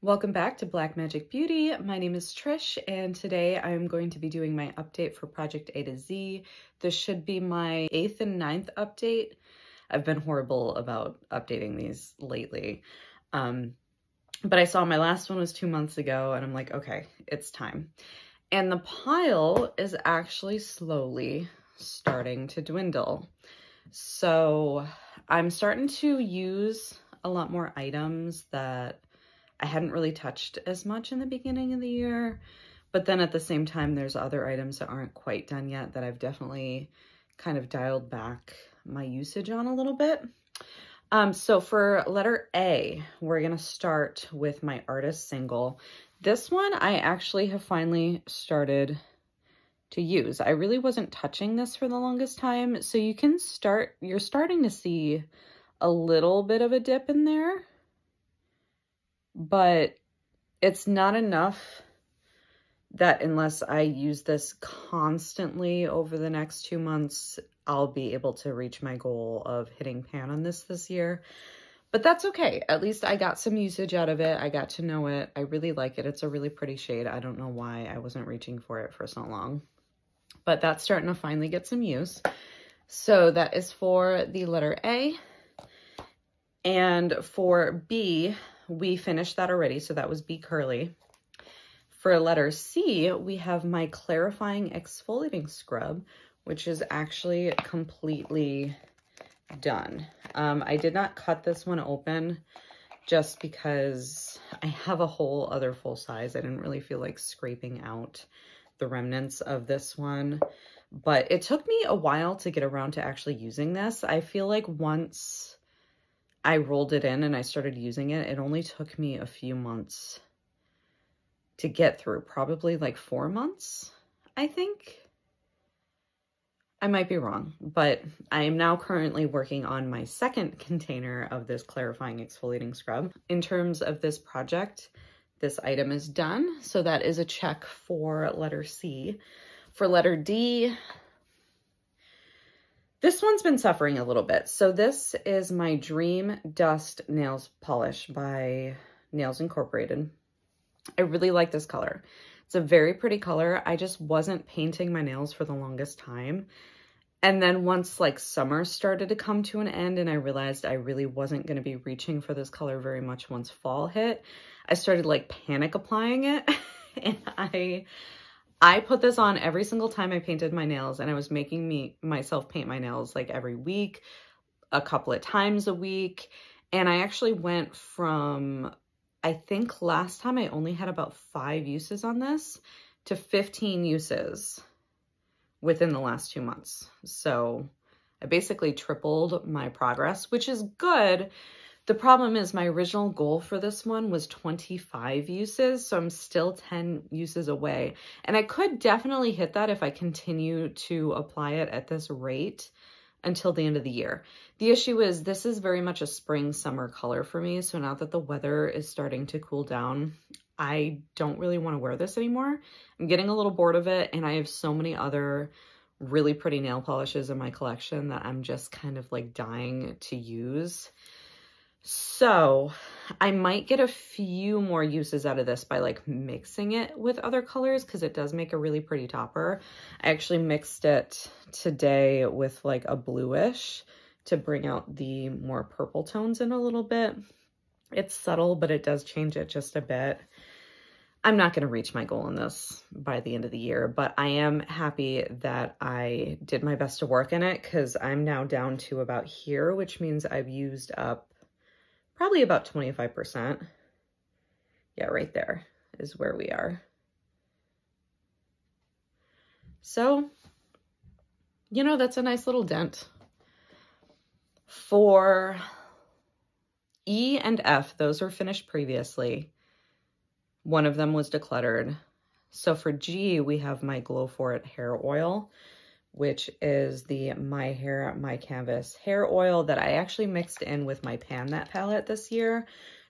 Welcome back to Black Magic Beauty. My name is Trish, and today I'm going to be doing my update for Project A to Z. This should be my 8th and 9th update. I've been horrible about updating these lately. But I saw my last one was 2 months ago, and I'm like, okay, it's time. And the pile is actually slowly starting to dwindle. So I'm starting to use a lot more items that I hadn't really touched as much in the beginning of the year, but then at the same time, there's other items that aren't quite done yet that I've definitely kind of dialed back my usage on a little bit. So for letter A, we're gonna start with my artist single. This one I actually have finally started to use. I really wasn't touching this for the longest time, so you're starting to see a little bit of a dip in there, but it's not enough that unless I use this constantly over the next 2 months, I'll be able to reach my goal of hitting pan on this year. But that's okay. At least I got some usage out of it. I got to know it. I really like it. It's a really pretty shade. I don't know why I wasn't reaching for it for so long, but that's starting to finally get some use. So that is for the letter A. And for B, we finished that already, so that was B Curly. For letter C, we have my clarifying exfoliating scrub, which is actually completely done. I did not cut this one open just because I have a whole other full size. I didn't really feel like scraping out the remnants of this one, but it took me a while to get around to actually using this. I feel like once I rolled it in and I started using it, it only took me a few months to get through, probably like 4 months, I think. I might be wrong, but I am now currently working on my second container of this clarifying exfoliating scrub. In terms of this project, this item is done, so that is a check for letter C. For letter D, this one's been suffering a little bit. So this is my Dream Dust Nails Polish by Nails Incorporated. I really like this color. It's a very pretty color. I just wasn't painting my nails for the longest time. And then once like summer started to come to an end and I realized I really wasn't going to be reaching for this color very much once fall hit, I started like panic applying it. And I put this on every single time I painted my nails, and I was making myself paint my nails like every week, a couple of times a week. And I actually went from, I think last time I only had about 5 uses on this to 15 uses within the last 2 months. So I basically tripled my progress, which is good. The problem is my original goal for this one was 25 uses, so I'm still 10 uses away. And I could definitely hit that if I continue to apply it at this rate until the end of the year. The issue is this is very much a spring summer color for me. So now that the weather is starting to cool down, I don't really want to wear this anymore. I'm getting a little bored of it, and I have so many other really pretty nail polishes in my collection that I'm just kind of like dying to use. So I might get a few more uses out of this by like mixing it with other colors, because it does make a really pretty topper. I actually mixed it today with like a bluish to bring out the more purple tones in a little bit. It's subtle, but it does change it just a bit. I'm not going to reach my goal in this by the end of the year, but I am happy that I did my best to work in it, because I'm now down to about here, which means I've used up probably about 25%. Yeah, right there is where we are. So, you know, that's a nice little dent. For E and F, those were finished previously. One of them was decluttered. So for G, we have my Glow For It hair oil, which is the My Hair, My Canvas hair oil that I actually mixed in with my Pan That palette this year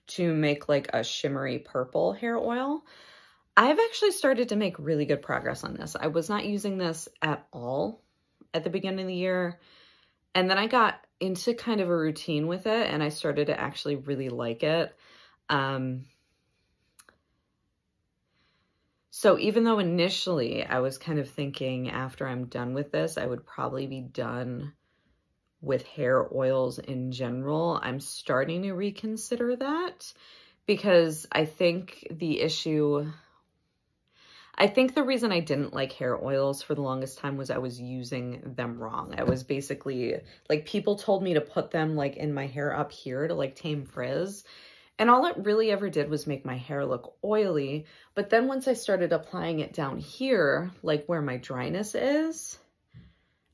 to make like a shimmery purple hair oil. I've actually started to make really good progress on this. I was not using this at all at the beginning of the year, and then I got into kind of a routine with it, and I started to actually really like it. So even though initially I was kind of thinking after I'm done with this, I would probably be done with hair oils in general, I'm starting to reconsider that because I think the reason I didn't like hair oils for the longest time was I was using them wrong. I was basically, like, people told me to put them like in my hair up here to like tame frizz. And all it really ever did was make my hair look oily. But then once I started applying it down here, like where my dryness is,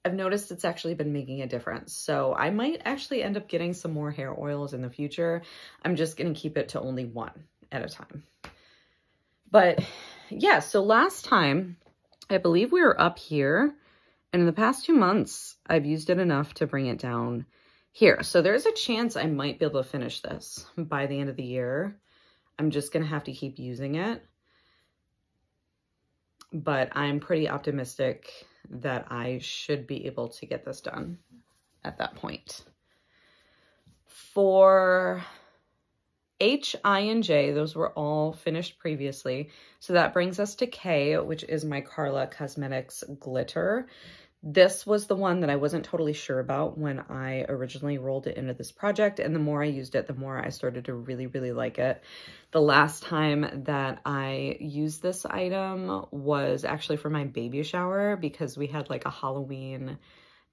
I've noticed it's actually been making a difference. So I might actually end up getting some more hair oils in the future. I'm just going to keep it to only one at a time. But yeah, so last time, I believe we were up here. And in the past 2 months, I've used it enough to bring it down here. So there's a chance I might be able to finish this by the end of the year. I'm just going to have to keep using it. But I'm pretty optimistic that I should be able to get this done at that point. For H, I, and J, those were all finished previously. So that brings us to K, which is my Carla Cosmetics glitter. This was the one that I wasn't totally sure about when I originally rolled it into this project. And the more I used it, the more I started to really, really like it. The last time that I used this item was actually for my baby shower because we had like a Halloween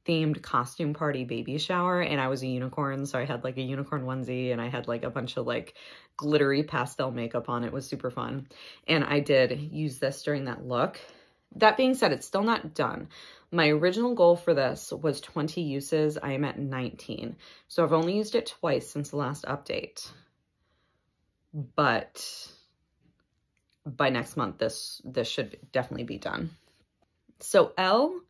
themed costume party baby shower and I was a unicorn. So I had like a unicorn onesie and I had like a bunch of like glittery pastel makeup on. It was super fun. And I did use this during that look. That being said, it's still not done. My original goal for this was 20 uses. I am at 19. So I've only used it twice since the last update. But by next month, this should definitely be done. So L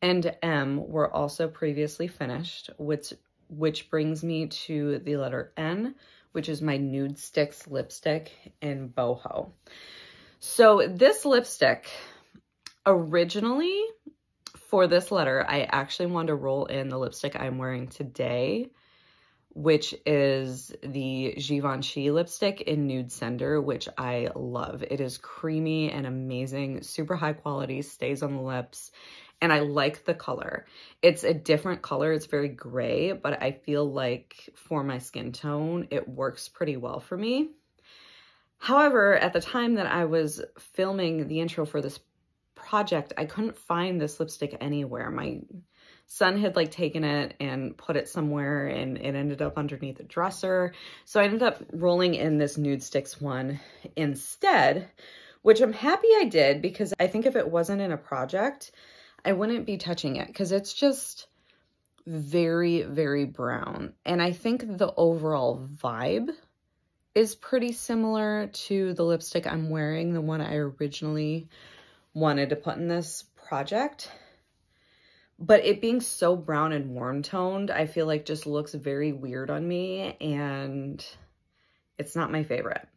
and M were also previously finished, which brings me to the letter N, which is my Nude Sticks lipstick in Boho. So this lipstick, originally for this letter, I actually wanted to roll in the lipstick I'm wearing today, which is the Givenchy lipstick in Nude Cinder, which I love. It is creamy and amazing, super high quality, stays on the lips, and I like the color. It's a different color. It's very gray, but I feel like for my skin tone, it works pretty well for me. However, at the time that I was filming the intro for this project, I couldn't find this lipstick anywhere. My son had like taken it and put it somewhere and it ended up underneath a dresser. So I ended up rolling in this Nude Sticks one instead, which I'm happy I did because I think if it wasn't in a project, I wouldn't be touching it because it's just very, very brown. And I think the overall vibe is pretty similar to the lipstick I'm wearing, the one I originally wanted to put in this project. But it being so brown and warm toned, I feel like just looks very weird on me and it's not my favorite.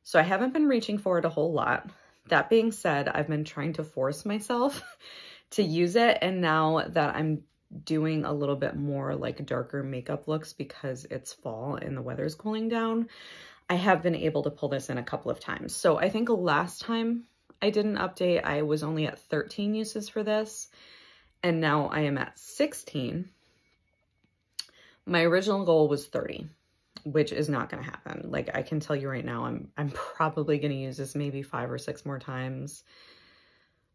So I haven't been reaching for it a whole lot. That being said, I've been trying to force myself to use it. And now that I'm doing a little bit more like darker makeup looks because it's fall and the weather's cooling down, I have been able to pull this in a couple of times. So I think last time I did an update, I was only at 13 uses for this. And now I am at 16. My original goal was 30, which is not going to happen. Like I can tell you right now, I'm probably going to use this maybe 5 or 6 more times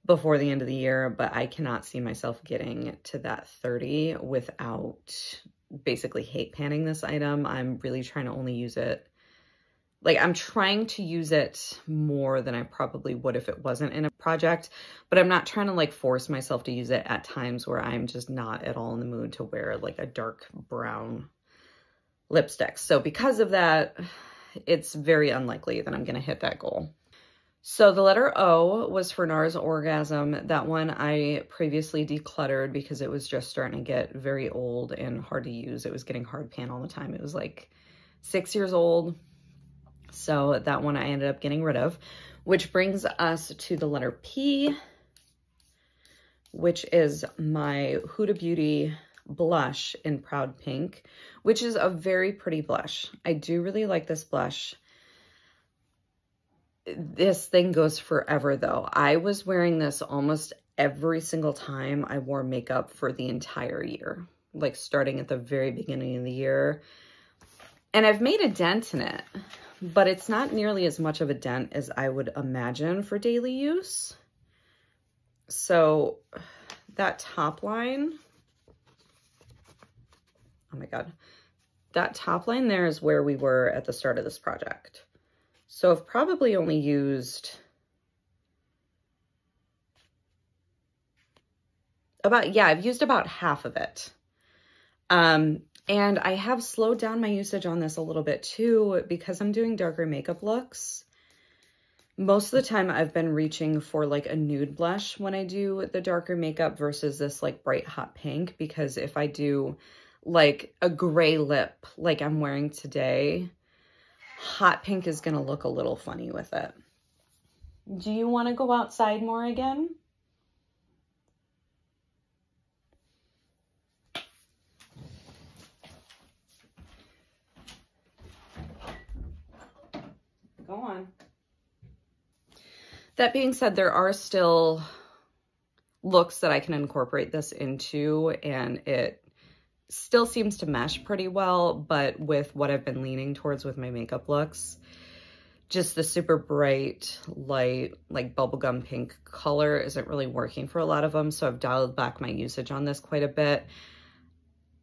before the end of the year, but I cannot see myself getting to that 30 without basically hate panning this item. I'm really trying to only use it. Like I'm trying to use it more than I probably would if it wasn't in a project, but I'm not trying to like force myself to use it at times where I'm just not at all in the mood to wear like a dark brown lipstick. So because of that, it's very unlikely that I'm going to hit that goal. So the letter O was for NARS Orgasm. That one I previously decluttered because it was just starting to get very old and hard to use. It was getting hard pan all the time. It was like 6 years old. So that one I ended up getting rid of, which brings us to the letter P, which is my Huda Beauty blush in Proud Pink, which is a very pretty blush. I do really like this blush. This thing goes forever though. I was wearing this almost every single time I wore makeup for the entire year, like starting at the very beginning of the year. And I've made a dent in it, but it's not nearly as much of a dent as I would imagine for daily use. So that top line, oh my God, that top line there is where we were at the start of this project. So I've probably only used I've used about half of it. And I have slowed down my usage on this a little bit too, because I'm doing darker makeup looks. Most of the time I've been reaching for like a nude blush when I do the darker makeup versus this like bright hot pink, because if I do like a gray lip like I'm wearing today, hot pink is going to look a little funny with it. Do you want to go outside more again? Go on. That being said, there are still looks that I can incorporate this into, and it still seems to mesh pretty well, but with what I've been leaning towards with my makeup looks, just the super bright, light, like bubblegum pink color isn't really working for a lot of them, so I've dialed back my usage on this quite a bit.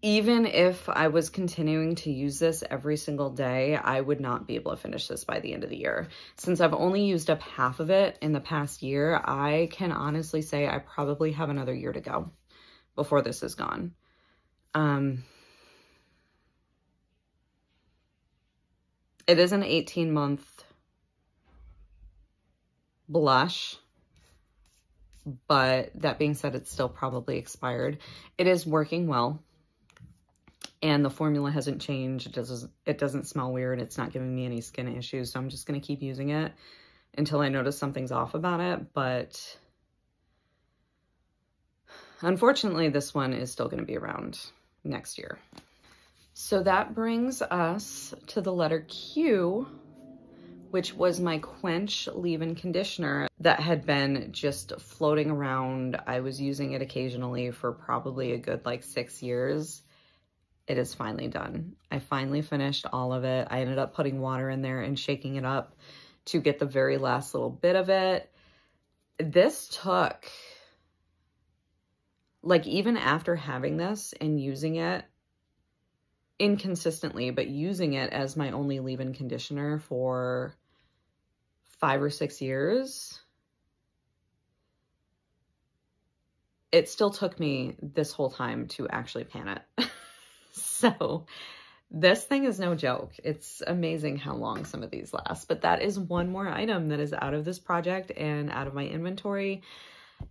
Even if I was continuing to use this every single day, I would not be able to finish this by the end of the year. Since I've only used up half of it in the past year, I can honestly say I probably have another year to go before this is gone. It is an 18-month blush, but that being said, it's still probably expired. It is working well. And the formula hasn't changed. It doesn't smell weird. It's not giving me any skin issues. So I'm just going to keep using it until I notice something's off about it. But unfortunately, this one is still going to be around next year. So that brings us to the letter Q, which was my Quench leave-in conditioner that had been just floating around. I was using it occasionally for probably a good like 6 years. It is finally done. I finally finished all of it. I ended up putting water in there and shaking it up to get the very last little bit of it. This took, like, even after having this and using it inconsistently, but using it as my only leave-in conditioner for 5 or 6 years, it still took me this whole time to actually pan it. So this thing is no joke. It's amazing how long some of these last, but that is one more item that is out of this project and out of my inventory.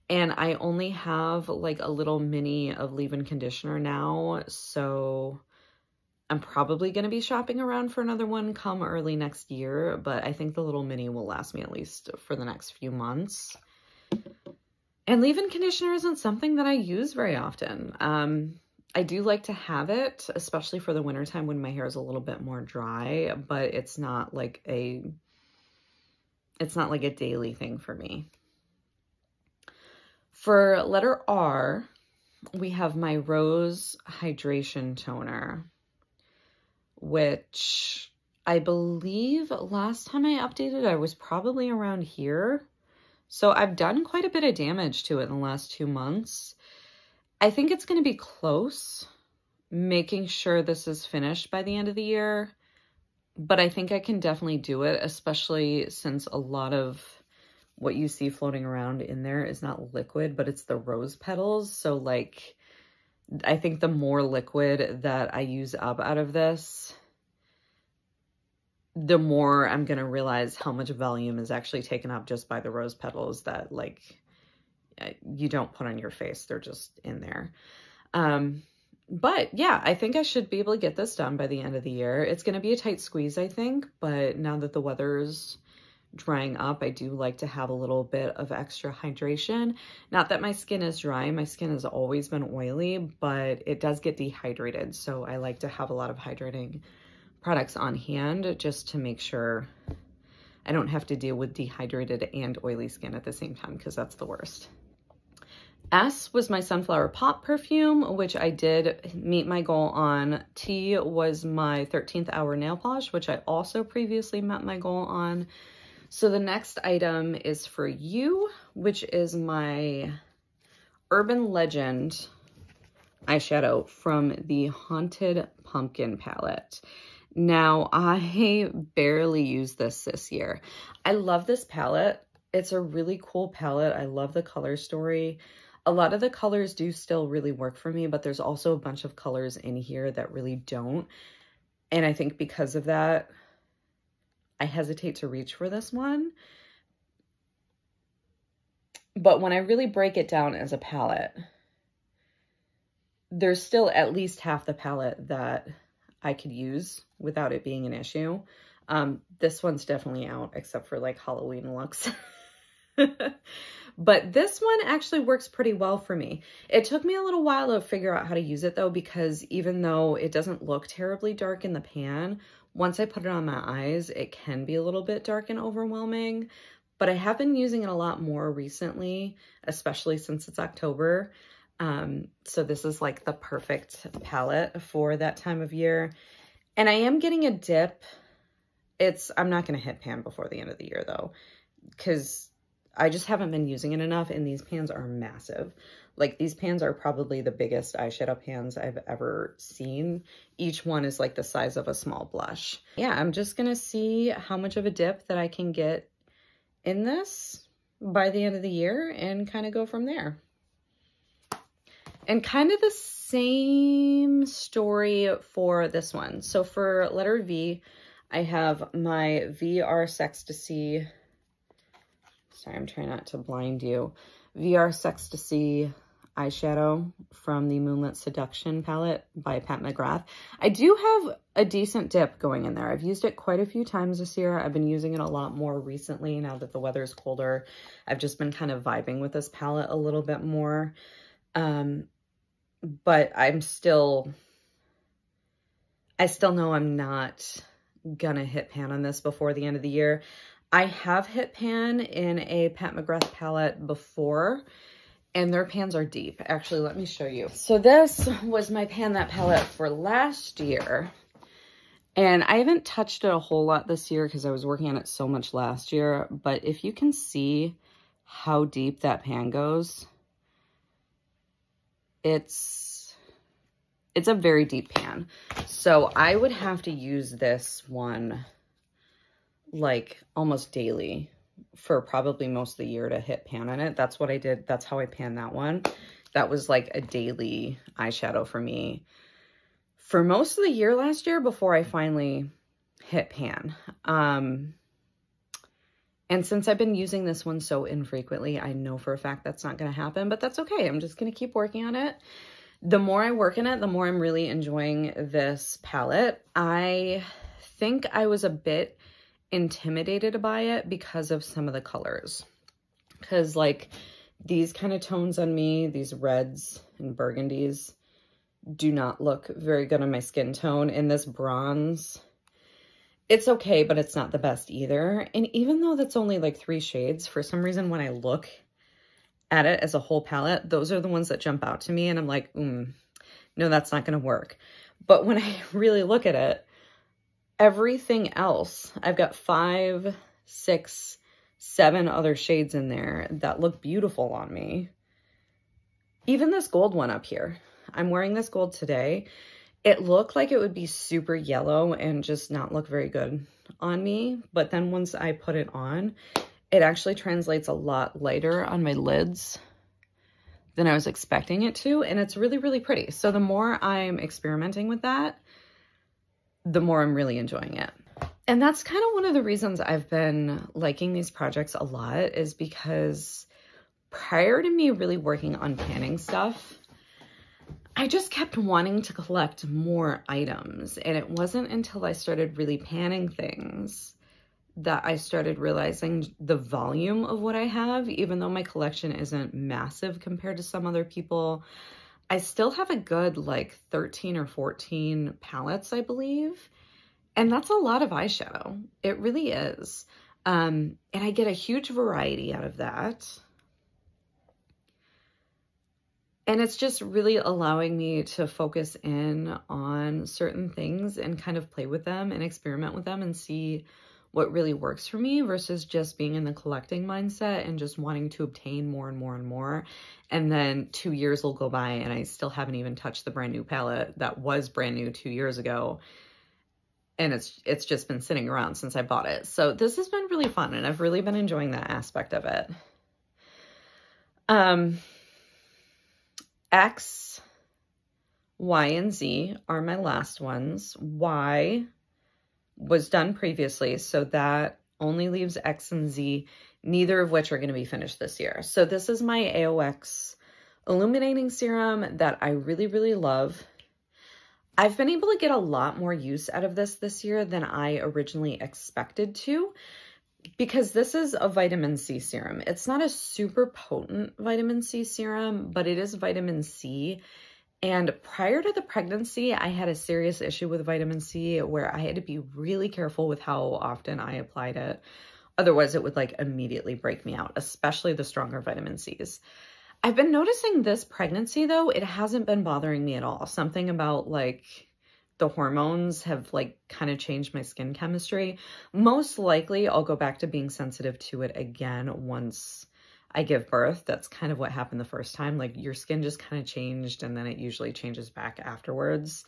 And I only have like a little mini of leave-in conditioner now. So I'm probably going to be shopping around for another one come early next year, but I think the little mini will last me at least for the next few months. And leave-in conditioner isn't something that I use very often. I do like to have it, especially for the wintertime when my hair is a little bit more dry, but it's not like a daily thing for me. For letter R, we have my Rose Hydration Toner, which I believe last time I updated, I was probably around here. So I've done quite a bit of damage to it in the last 2 months. I think it's going to be close, making sure this is finished by the end of the year, but I think I can definitely do it, especially since a lot of what you see floating around in there is not liquid, but it's the rose petals. So like, I think the more liquid that I use up out of this, the more I'm going to realize how much volume is actually taken up just by the rose petals that like you don't put on your face. They're just in there. But yeah, I think I should be able to get this done by the end of the year. It's going to be a tight squeeze, I think, but now that the weather's drying up, I do like to have a little bit of extra hydration. Not that my skin is dry. My skin has always been oily, but it does get dehydrated. So I like to have a lot of hydrating products on hand just to make sure I don't have to deal with dehydrated and oily skin at the same time, because that's the worst. S was my Sunflower Pop perfume, which I did meet my goal on. T was my 13th Hour nail polish, which I also previously met my goal on. So the next item is for you, which is my Urban Legend eyeshadow from the Haunted Pumpkin palette. Now, I barely used this year. I love this palette. It's a really cool palette. I love the color story. A lot of the colors do still really work for me, but there's also a bunch of colors in here that really don't. And I think because of that, I hesitate to reach for this one. But when I really break it down as a palette, there's still at least half the palette that I could use without it being an issue. This one's definitely out, except for like Halloween looks. But this one actually works pretty well for me. It took me a little while to figure out how to use it though, because even though it doesn't look terribly dark in the pan, once I put it on my eyes, it can be a little bit dark and overwhelming. But I have been using it a lot more recently, especially since it's October. So this is like the perfect palette for that time of year. And I am getting a dip. I'm not going to hit pan before the end of the year though, because I just haven't been using it enough, and these pans are massive. Like, these pans are probably the biggest eyeshadow pans I've ever seen. Each one is like the size of a small blush. Yeah, I'm just gonna see how much of a dip that I can get in this by the end of the year and kind of go from there. And kind of the same story for this one. So for letter V, I have my VR Sextasy. Sorry, I'm trying not to blind you. VR Sextasy eyeshadow from the Moonlit Seduction palette by Pat McGrath. I do have a decent dip going in there. I've used it quite a few times this year. I've been using it a lot more recently now that the weather's colder. I've just been kind of vibing with this palette a little bit more. But I still know I'm not gonna hit pan on this before the end of the year. I have hit pan in a Pat McGrath palette before, and their pans are deep. Actually, let me show you. So this was my Pan That palette for last year, and I haven't touched it a whole lot this year because I was working on it so much last year, but if you can see how deep that pan goes, it's a very deep pan. So I would have to use this one like almost daily for probably most of the year to hit pan on it. That's what I did. That's how I panned that one. That was like a daily eyeshadow for me for most of the year last year before I finally hit pan. And since I've been using this one so infrequently, I know for a fact that's not going to happen, but that's okay. I'm just going to keep working on it. The more I work in it, the more I'm really enjoying this palette. I think I was a bit intimidated by it because of some of the colors, because like these kind of tones on me, these reds and burgundies, do not look very good on my skin tone. And this bronze, it's okay, but it's not the best either. And even though that's only like 3 shades, for some reason when I look at it as a whole palette, those are the ones that jump out to me, and I'm like, no, that's not going to work. But when I really look at it, everything else, I've got 5, 6, 7 other shades in there that look beautiful on me. Even this gold one up here. I'm wearing this gold today. It looked like it would be super yellow and just not look very good on me. But then once I put it on, it actually translates a lot lighter on my lids than I was expecting it to. And it's really, really pretty. So the more I'm experimenting with that, the more I'm really enjoying it. And that's kind of one of the reasons I've been liking these projects a lot, is because prior to me really working on panning stuff, I just kept wanting to collect more items. And it wasn't until I started really panning things that I started realizing the volume of what I have. Even though my collection isn't massive compared to some other people, I still have a good like 13 or 14 palettes, I believe. And that's a lot of eyeshadow. It really is. And I get a huge variety out of that. And it's just really allowing me to focus in on certain things and kind of play with them and experiment with them and see what really works for me versus just being in the collecting mindset and just wanting to obtain more and more and more. And then 2 years will go by and I still haven't even touched the brand new palette that was brand new 2 years ago. And it's just been sitting around since I bought it. So this has been really fun and I've really been enjoying that aspect of it. X, Y, and Z are my last ones. Y was done previously, so that only leaves X and Z, neither of which are going to be finished this year. So this is my AOX Illuminating Serum that I really, really love. I've been able to get a lot more use out of this year than I originally expected to, because this is a vitamin C serum. It's not a super potent vitamin C serum, but it is vitamin C. And prior to the pregnancy, I had a serious issue with vitamin C where I had to be really careful with how often I applied it. Otherwise, it would like immediately break me out, especially the stronger vitamin Cs. I've been noticing this pregnancy though, it hasn't been bothering me at all. Something about like the hormones have like kind of changed my skin chemistry. Most likely I'll go back to being sensitive to it again once I give birth. That's kind of what happened the first time. Like your skin just kind of changed and then it usually changes back afterwards.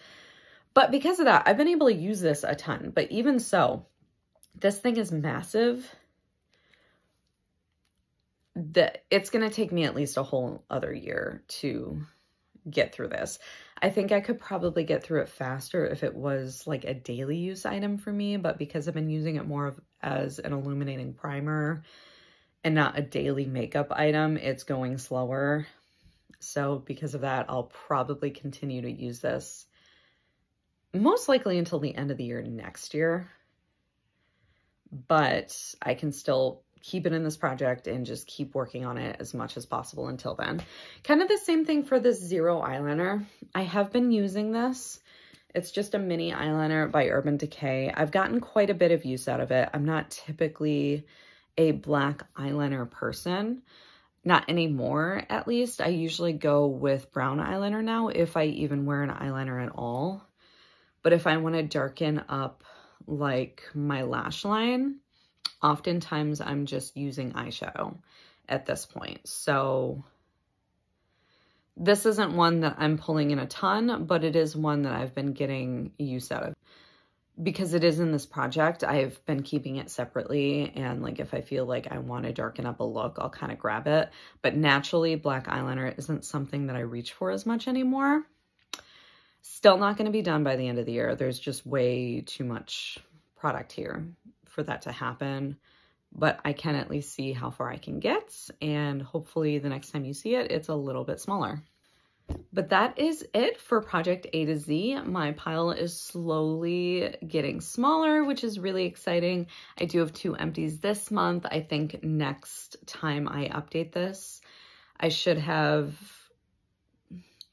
But because of that, I've been able to use this a ton. But even so, this thing is massive. It's going to take me at least a whole other year to get through this. I think I could probably get through it faster if it was like a daily use item for me, but because I've been using it more as an illuminating primer and not a daily makeup item, it's going slower. So because of that, I'll probably continue to use this most likely until the end of the year next year. But I can still keep it in this project and just keep working on it as much as possible until then. Kind of the same thing for this Zero eyeliner. I have been using this. It's just a mini eyeliner by Urban Decay. I've gotten quite a bit of use out of it. I'm not typically a black eyeliner person. Not anymore, at least. I usually go with brown eyeliner now, if I even wear an eyeliner at all. But if I want to darken up like my lash line, oftentimes I'm just using eyeshadow at this point. So this isn't one that I'm pulling in a ton, but it is one that I've been getting use out of. Because it is in this project, I've been keeping it separately, and like if I feel like I want to darken up a look, I'll kind of grab it. But naturally, black eyeliner isn't something that I reach for as much anymore. Still not going to be done by the end of the year. There's just way too much product here for that to happen. But I can at least see how far I can get, and hopefully the next time you see it, it's a little bit smaller. But that is it for Project A to Z. My pile is slowly getting smaller, which is really exciting. I do have 2 empties this month. I think next time I update this, I should have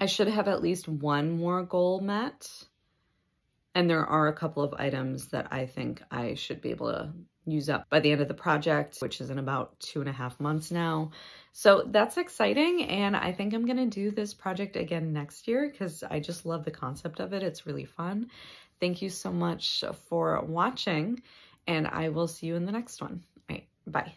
at least 1 more goal met. And there are a couple of items that I think I should be able to use up by the end of the project, which is in about 2.5 months now. So that's exciting. And I think I'm going to do this project again next year because I just love the concept of it. It's really fun. Thank you so much for watching, and I will see you in the next one. All right, bye.